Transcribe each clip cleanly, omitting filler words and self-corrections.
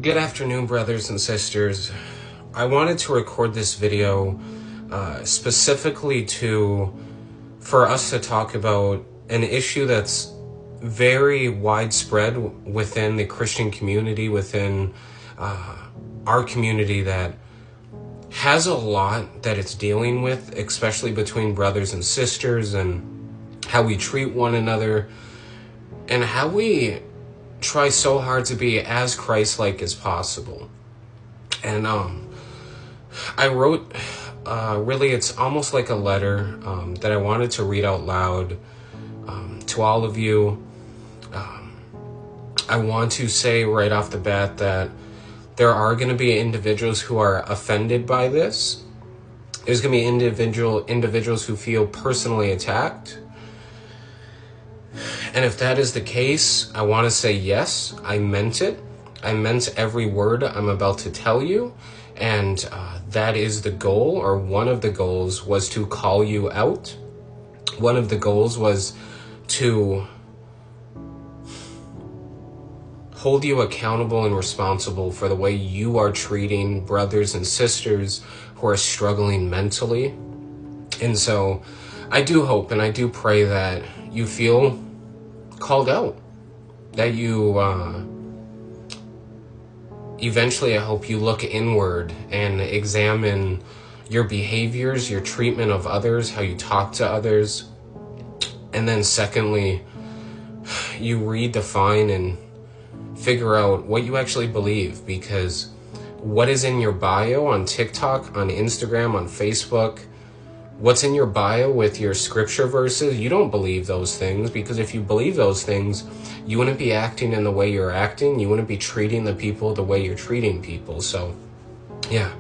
Good afternoon, brothers and sisters. I wanted to record this video specifically for us to talk about an issue that's very widespread within the Christian community, within our community, that has a lot that it's dealing with, especially between brothers and sisters, and how we treat one another, and how we try so hard to be as Christ-like as possible. And I wrote, really, it's almost like a letter that I wanted to read out loud to all of you. I want to say right off the bat that there are going to be individuals who are offended by this. There's going to be individuals who feel personally attacked. And if that is the case, I want to say yes, I meant it. I meant every word I'm about to tell you. And that is the goal, or one of the goals was to call you out. One of the goals was to hold you accountable and responsible for the way you are treating brothers and sisters who are struggling mentally. And so I do hope and I do pray that you feel called out, that you eventually, I hope you look inward and examine your behaviors, your treatment of others, how you talk to others. And then secondly, you redefine and figure out what you actually believe, because what is in your bio on TikTok, on Instagram, on Facebook, what's in your bio with your scripture verses, you don't believe those things, because if you believe those things, you wouldn't be acting in the way you're acting. You wouldn't be treating the people the way you're treating people. So, yeah.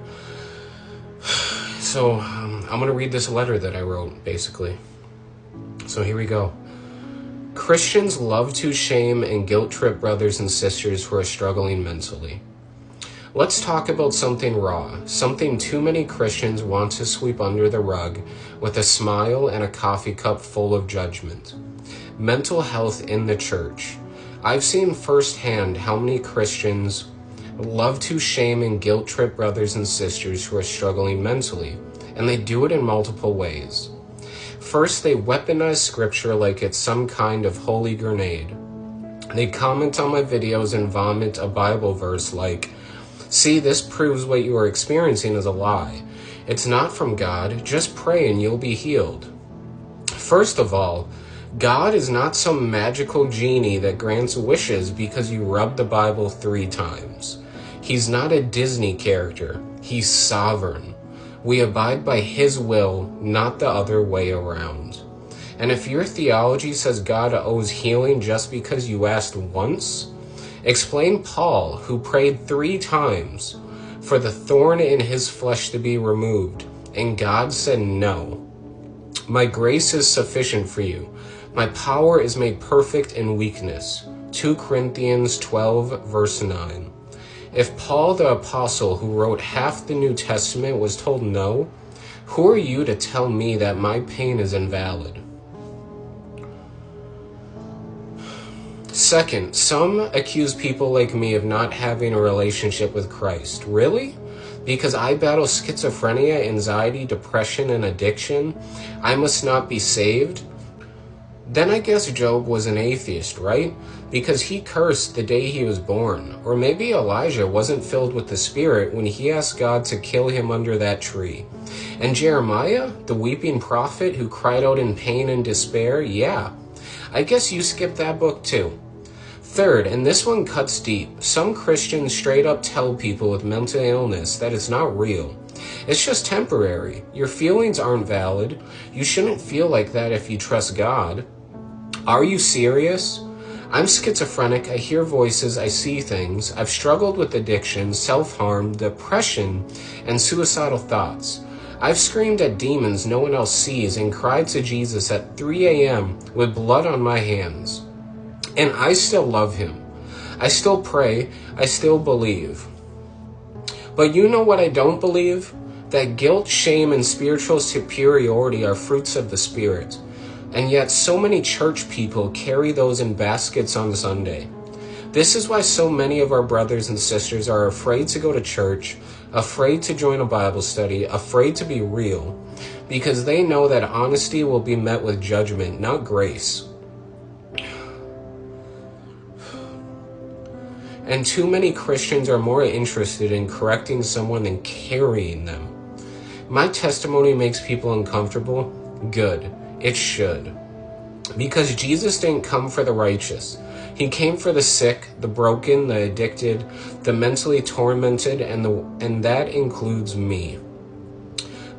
So, I'm going to read this letter that I wrote, basically. So here we go. Christians love to shame and guilt trip brothers and sisters who are struggling mentally. Let's talk about something raw, something too many Christians want to sweep under the rug with a smile and a coffee cup full of judgment. Mental health in the church. I've seen firsthand how many Christians love to shame and guilt trip brothers and sisters who are struggling mentally, and they do it in multiple ways. First, they weaponize scripture like it's some kind of holy grenade. They comment on my videos and vomit a Bible verse like, "See, this proves what you are experiencing is a lie. It's not from God. Just pray and you'll be healed." First of all, God is not some magical genie that grants wishes because you rub the Bible 3 times. He's not a Disney character. He's sovereign. We abide by His will, not the other way around. And if your theology says God owes healing just because you asked once, explain Paul, who prayed 3 times for the thorn in his flesh to be removed, and God said no. My grace is sufficient for you. My power is made perfect in weakness. 2 Corinthians 12, verse 9. If Paul the apostle, who wrote half the New Testament, was told no, who are you to tell me that my pain is invalid? Second, some accuse people like me of not having a relationship with Christ. Really? Because I battle schizophrenia, anxiety, depression, and addiction, I must not be saved? Then I guess Job was an atheist, right? Because he cursed the day he was born. Or maybe Elijah wasn't filled with the Spirit when he asked God to kill him under that tree. And Jeremiah, the weeping prophet who cried out in pain and despair, yeah, I guess you skipped that book too. Third, and this one cuts deep, some Christians straight up tell people with mental illness that it's not real. It's just temporary. Your feelings aren't valid. You shouldn't feel like that if you trust God. Are you serious? I'm schizophrenic. I hear voices. I see things. I've struggled with addiction, self-harm, depression, and suicidal thoughts. I've screamed at demons no one else sees and cried to Jesus at 3 a.m. with blood on my hands. And I still love Him. I still pray. I still believe. But you know what I don't believe? That guilt, shame, and spiritual superiority are fruits of the Spirit. And yet so many church people carry those in baskets on Sunday. This is why so many of our brothers and sisters are afraid to go to church, afraid to join a Bible study, afraid to be real, because they know that honesty will be met with judgment, not grace. And too many Christians are more interested in correcting someone than carrying them. My testimony makes people uncomfortable? Good. It should. Because Jesus didn't come for the righteous. He came for the sick, the broken, the addicted, the mentally tormented, and that includes me.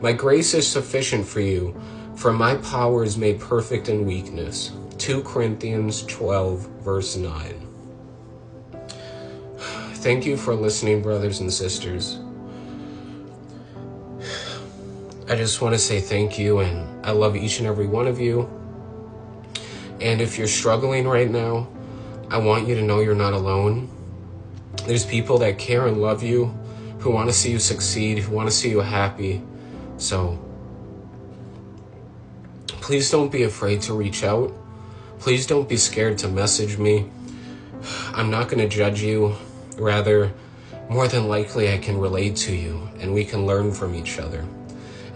My grace is sufficient for you, for my power is made perfect in weakness. 2 Corinthians 12, verse 9. Thank you for listening, brothers and sisters. I just want to say thank you, and I love each and every one of you. And if you're struggling right now, I want you to know you're not alone. There's people that care and love you, who want to see you succeed, who want to see you happy. So please don't be afraid to reach out. Please don't be scared to message me. I'm not going to judge you. Rather, more than likely I can relate to you, and we can learn from each other,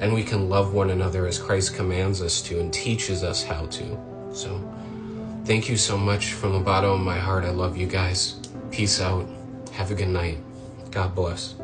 and we can love one another as Christ commands us to and teaches us how to. So thank you so much from the bottom of my heart. I love you guys. Peace out. Have a good night. God bless.